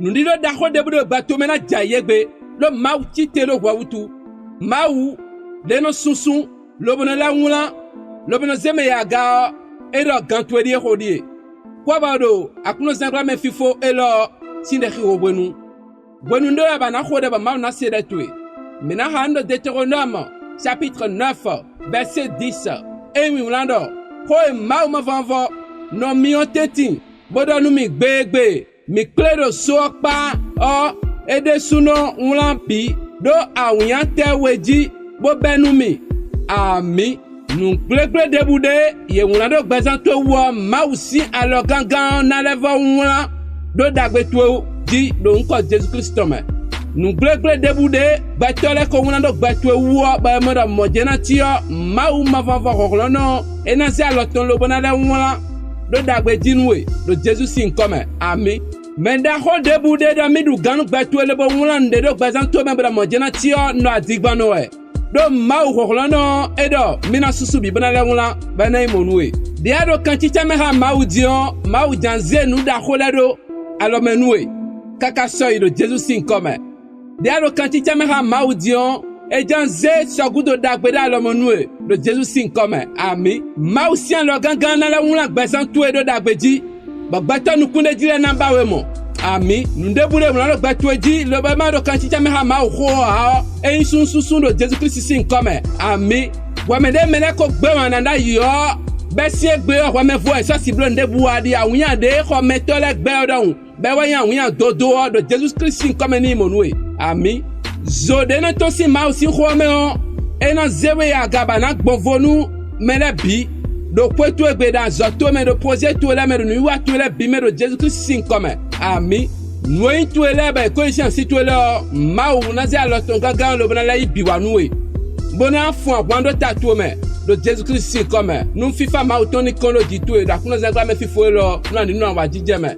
Nundi lo dako debu do bato mena jayegbe lo mau chite lo wawutu. Mau leno sunsun lo bono la wula lo bono zeme ya ga ero gantwedi hodie. Kwa bado akuno zangra me fifo elo sinde khobwenu. Bwenu ndo ya bana khode ba mau na sede tué. Mena hando Deutéronome chapitre 9 verset 10. Emi mulando ko mau ma vanvo no mi oteti bodo nu mi gbegbe mi kledo sokpa o ede suno ulampi do awunya teweji bo benu mi ami nu gbegbe debude ye mulando gbezanto wo mausi alo gangan na levo wula do dagbe to di do nko Jesus Christ me nu gbegbe debude batole ko mulando gbatwe wo ba moda mojena tio mau ma vanvo holono enasi aloton lo bona le wula do dagbe dinwe do Jesus sin come ami menda ho debude da midu ganu gbatwe le bo wulande do gbazanto me bra mojena tio no adigbano e do mau holono edo mina susu bi bona le wula bana imonwe dia do kanchicha me ha mau dion mau janze nu da holedo alo menwe kaka soy do Jesus sin come dia do kanchicha me ha mau dion e janze sogudo dagbe da alo menwe do Jesus sin come ami mau sian lo gangan na la wula gbazanto edo dagbeji bagbato nu kunde jire na bawe mo ami nunde bule mo lo gbatweji lo ba ma do kanchicha me ha ma ho ha e sunsun do Jesus Christ sin come ami wa me de mele ko gbe wan na yo be si egbe wa me vo e so si blo nde bu adi awunya de ko metole gbe odun be wa yan awunya dodo do Jesus Christ sin come ni mo nuwe ami zo de na to si ma si ho me o e na zewe ya gaba na gbovonu mele bi do kwetu egbe da zoto me do projet to le me do nuwa to le bi me do Jesus Christ sin come ami noin to le ba ko isi si to le ma u na ze aloton gagan lo bana la ibi wa nuwe bona fun agwando tatu me do Jesus Christ sin come nu fifa ma utoni kon lo di to e da kuno ze gba me fifo lo na ninu awa jije me